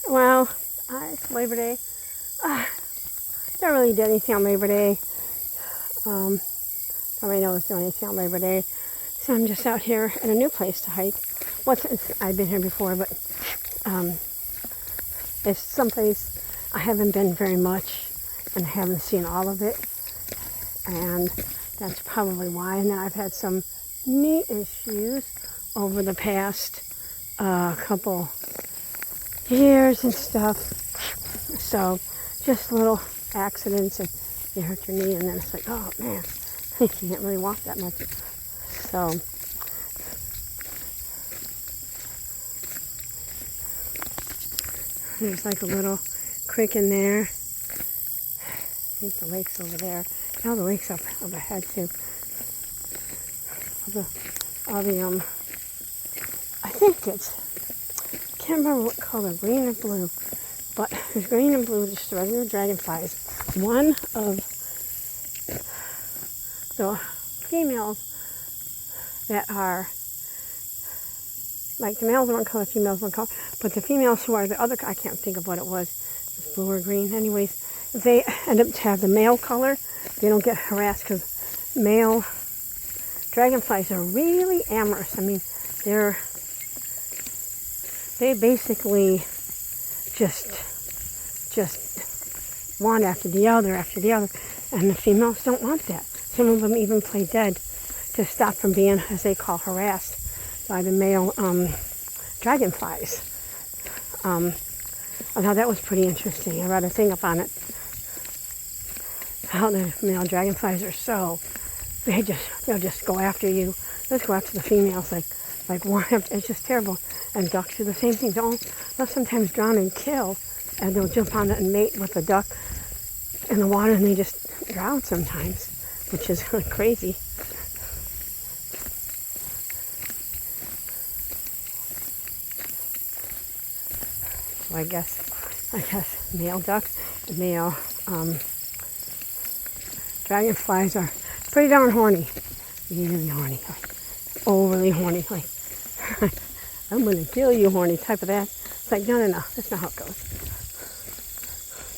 Well, it's Labor Day. Don't really do anything on Labor Day. Nobody knows doing anything on Labor Day. So I'm just out here in a new place to hike. I've been here before, but it's someplace I haven't been very much and haven't seen all of it. And that's probably why. And then I've had some knee issues over the past couple years and stuff. So just little accidents and you hurt your knee and then it's like, oh man, you can't really walk that much. So there's like a little creek in there. I think the lake's over there. Now the lake's up ahead too. I think I can't remember what color, green or blue, but there's green and blue, just regular dragonflies. One of the females that are, like the males are one color, females one color, but the females who are the other, I can't think of what it was, it's blue or green. Anyways, they end up to have the male color. They don't get harassed because male dragonflies are really amorous. I mean, they basically just one after the other, and the females don't want that. Some of them even play dead to stop from being, as they call, harassed by the male dragonflies. I thought that was pretty interesting. I read a thing up on it, how the male dragonflies are so, they'll just go after you. Let's go after the females like one. It's just terrible. And ducks do the same thing. They'll sometimes drown and kill, and they'll jump on it and mate with the duck in the water, and they just drown sometimes, which is crazy. So I guess male ducks and male dragonflies are pretty darn horny. Really horny. Like, overly horny. Like, I'm going to kill you, horny type of that. It's like, no, that's not how it goes.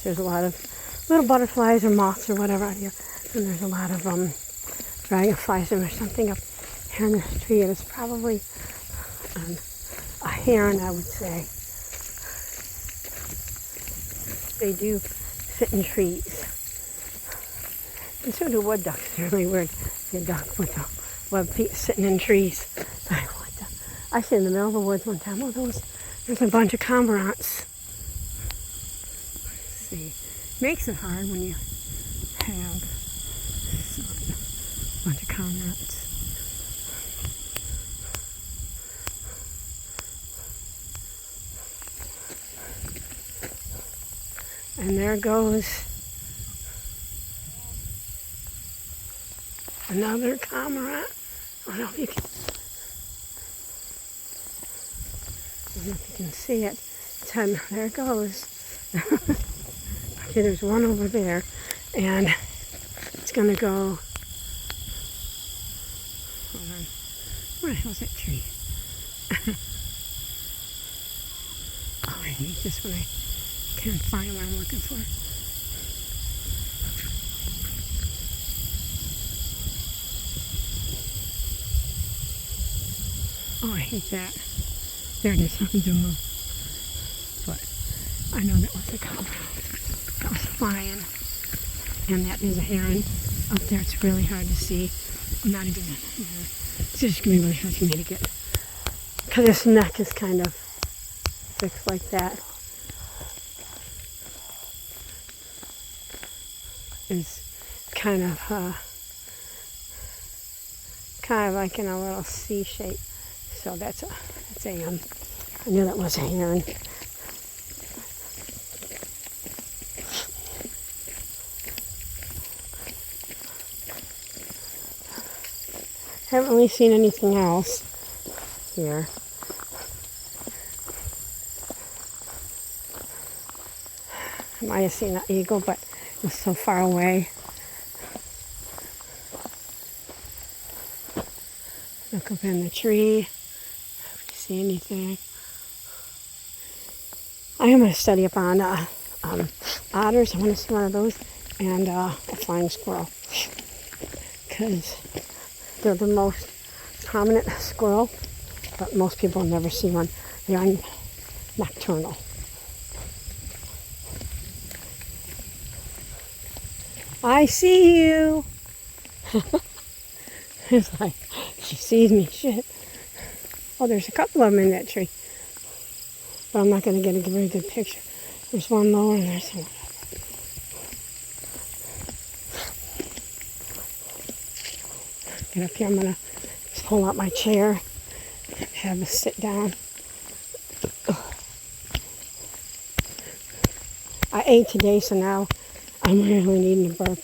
There's a lot of little butterflies or moths or whatever out here. And there's a lot of dragonflies. And there's something up here in this tree. And it's probably a heron, I would say. They do sit in trees. And so do wood ducks. They're really weird. The duck with the webbed feet sitting in trees. I sit in the middle of the woods one time. Oh, there's a bunch of cormorants. Let's see. Makes it hard when you have a bunch of cormorants. And there goes another cormorant. I don't know if you can see it. There it goes. Okay, there's one over there, and it's gonna go. Hold on. Where the hell's that tree? Oh, I hate this when I can't find what I'm looking for. Oh, I hate that. There it is. But I know that was a cormorant that was flying. And that is a heron up there. It's really hard to see. I'm not even, it's just going to be really hard for me to get. Because its neck is kind of fixed like that. It's kind of like in a little C shape. So that's I knew that was a heron. Haven't really seen anything else here. I might have seen an eagle, but it was so far away. Look up in the tree. If you see anything. I am going to study up on otters. I want to see one of those, and a flying squirrel, because they're the most prominent squirrel, but most people never see one. They are nocturnal. I see you. It's like, she sees me, shit. Oh, there's a couple of them in that tree. But I'm not going to get a very good picture. There's one lower and there's one. Get up here, I'm going to pull out my chair, have a sit down. I ate today, so now I'm really needing a burp.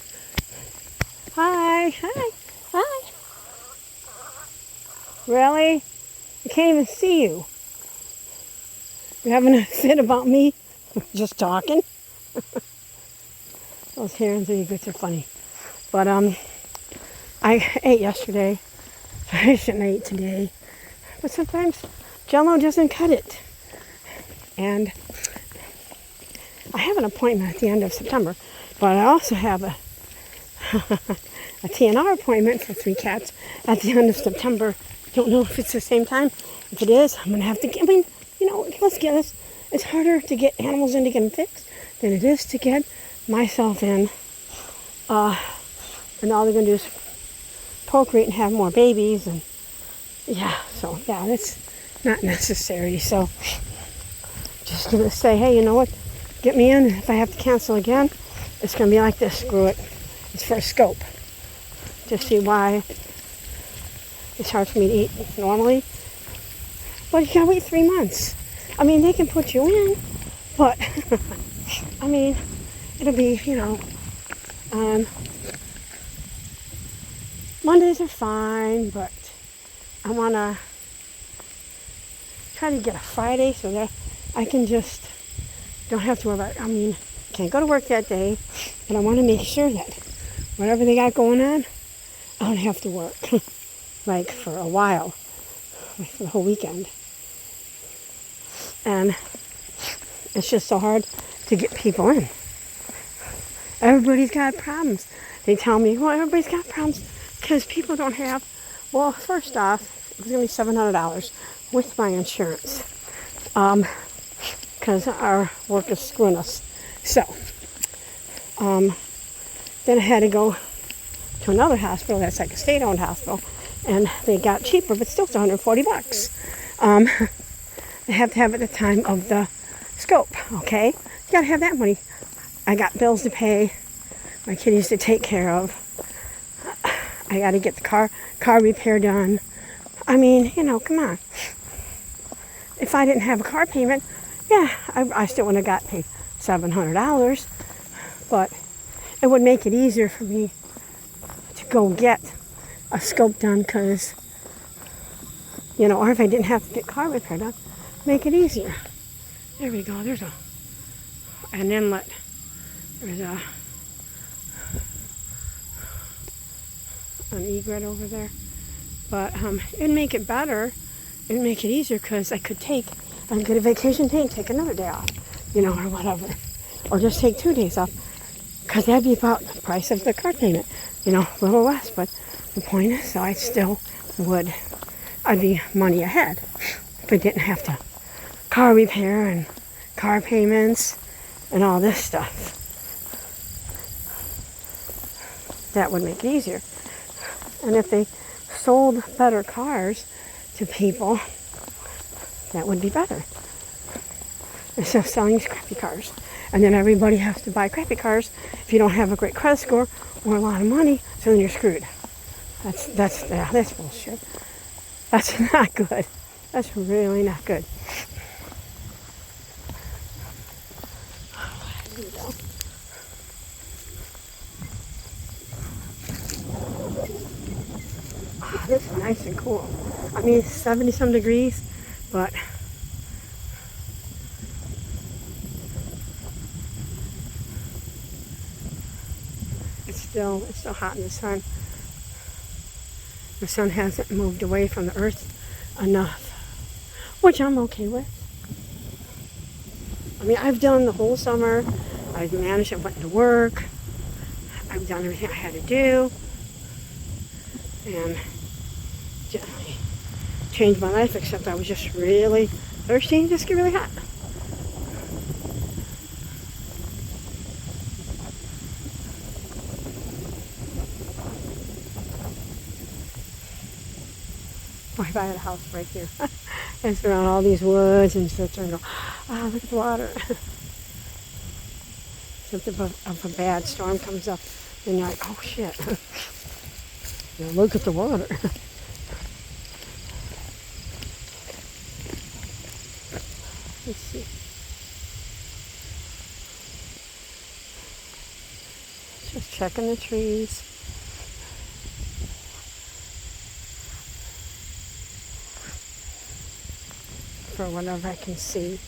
Hi, hi, hi. Really? I can't even see you. You're having a fit about me just talking? Those herons and egrets are funny. But I ate yesterday. I shouldn't have ate today. But sometimes Jell-O doesn't cut it. And I have an appointment at the end of September, but I also have a TNR appointment for 3 cats at the end of September. Don't know if it's the same time. If it is, I'm going to have to get, I mean, you know, let's get this. It's harder to get animals in to get them fixed than it is to get myself in. And all they're going to do is procreate and have more babies. And yeah, so yeah, that's not necessary. So just going to say, hey, you know what? Get me in. If I have to cancel again, it's going to be like this. Screw it. It's for a scope. To see why it's hard for me to eat normally. But you gotta wait 3 months. I mean, they can put you in, but I mean, it'll be, you know, Mondays are fine, but I wanna try to get a Friday so that I can just don't have to worry about it. I mean, can't go to work that day, but I want to make sure that whatever they got going on, I don't have to work like for a while, like for the whole weekend. And it's just so hard to get people in. Everybody's got problems. They tell me, well, everybody's got problems because people don't have, well, first off, it's going to be $700 with my insurance because our work is screwing us. So, then I had to go to another hospital that's like a state-owned hospital, and they got cheaper, but still it's $140. They have to have it at the time of the scope, okay? You gotta have that money. I got bills to pay, my kitties to take care of. I gotta get the car repair done. I mean, you know, come on. If I didn't have a car payment, yeah, I still wouldn't have got paid $700, but it would make it easier for me to go get a scope done, because, you know, or if I didn't have to get car repair done, make it easier. There we go. There's an inlet. There's an egret over there. But it'd make it better. It'd make it easier because I could get a vacation day and take another day off, you know, or whatever. Or just take 2 days off, because that'd be about the price of the car payment, you know, a little less. But the point is, so I'd be money ahead if I didn't have to car repair and car payments and all this stuff. That would make it easier. And if they sold better cars to people, that would be better. Instead of selling these crappy cars. And then everybody has to buy crappy cars if you don't have a great credit score or a lot of money, so then you're screwed. That's bullshit. That's not good. That's really not good. There we go. Oh, this is nice and cool. I mean, it's 70-some degrees, but it's still hot in the sun. The sun hasn't moved away from the earth enough, which I'm okay with. mean, I've done the whole summer. I've managed. I went to work. I've done everything I had to do. And changed my life, except I was just really thirsty and just get really hot. I buy a house right here. And it's around all these woods and sit there and go, ah, look at the water. Something of a bad storm comes up and you're like, oh shit. You know, look at the water. Let's see. Just checking the trees. For whatever I can see.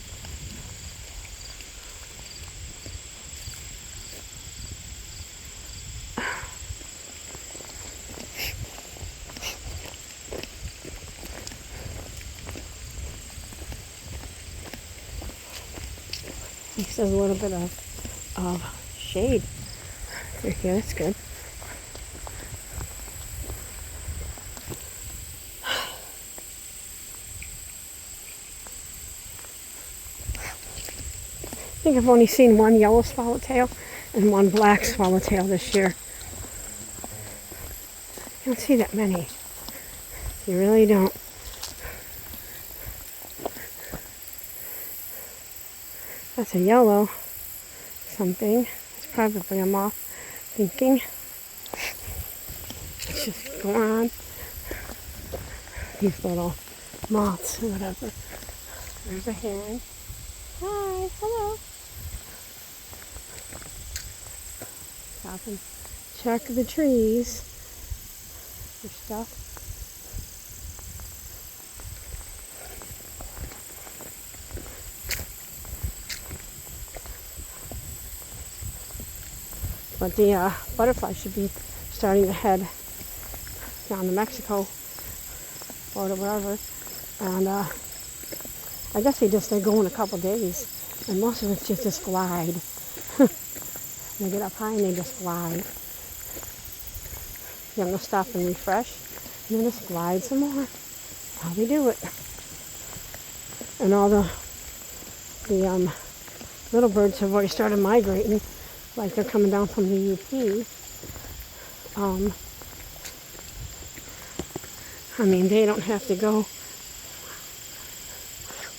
There's a little bit of shade through here. That's good. I think I've only seen one yellow swallowtail and one black swallowtail this year. You don't see that many. You really don't. That's a yellow something. It's probably a moth thinking. Let's just go on. These little moths or whatever. There's a hen. Hi, hello. Stop and check the trees for stuff. But the butterflies should be starting to head down to Mexico, Florida, wherever. And I guess they go in a couple days, and most of it's just glide. They get up high and they just glide. You have to stop and refresh, and then just glide some more. How they do it. And all the little birds have already started migrating, like they're coming down from the UP. I mean, they don't have to go.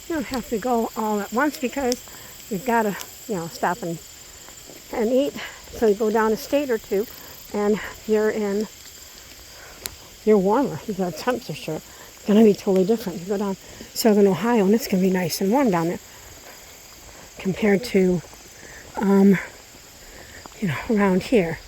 You don't have to go all at once because you've got to, stop and eat. So you go down a state or two, and you're warmer. The temperature is going to be totally different. You go down southern Ohio, and it's going to be nice and warm down there compared to, around here.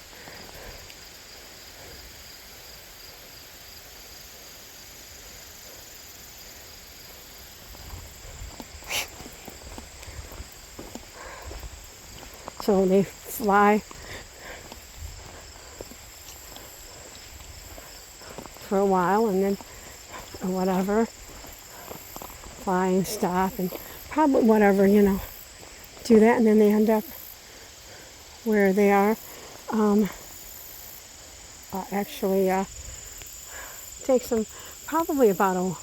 So they fly for a while and then whatever, fly and stop and probably whatever, do that, and then they end up where they are. Actually takes them probably about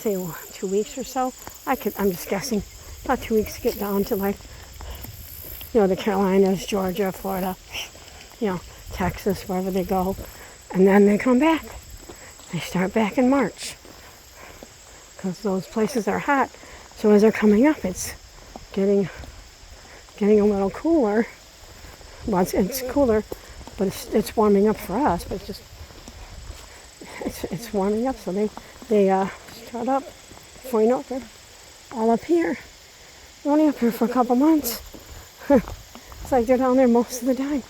2 weeks or so. I'm just guessing, about 2 weeks to get down to the Carolinas, Georgia, Florida, Texas, wherever they go. And then they come back. They start back in March. Because those places are hot. So as they're coming up, it's getting a little cooler. Well, it's cooler, but it's warming up for us. But it's warming up. So they start up. Before you know it, they're all up here. They're only up here for a couple months. It's like they're down there most of the time.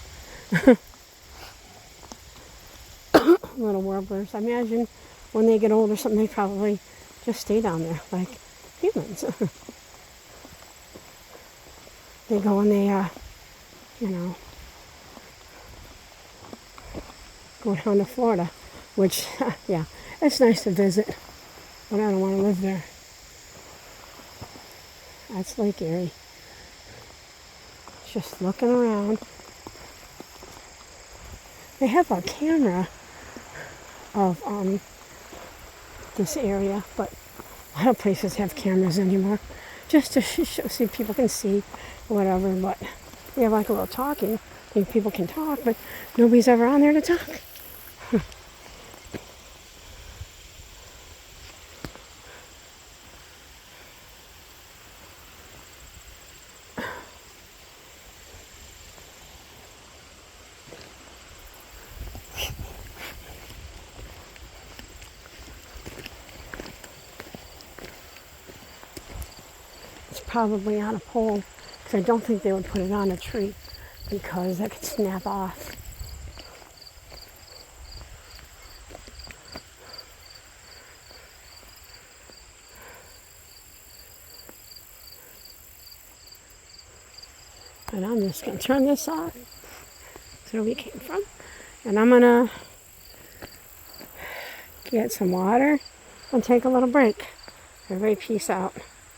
Little warblers. I imagine when they get older, they probably just stay down there like humans. They go and they, go down to Florida, which, yeah, it's nice to visit, but I don't want to live there. That's Lake Erie. Just looking around. They have a camera of this area, but a lot of places have cameras anymore, just to show, see if people can see whatever. But they have like a little talking, and people can talk, but nobody's ever on there to talk. It's probably on a pole, because I don't think they would put it on a tree, because that could snap off. And I'm just going to turn this off, so where we came from, and I'm going to get some water and take a little break. Everybody peace out.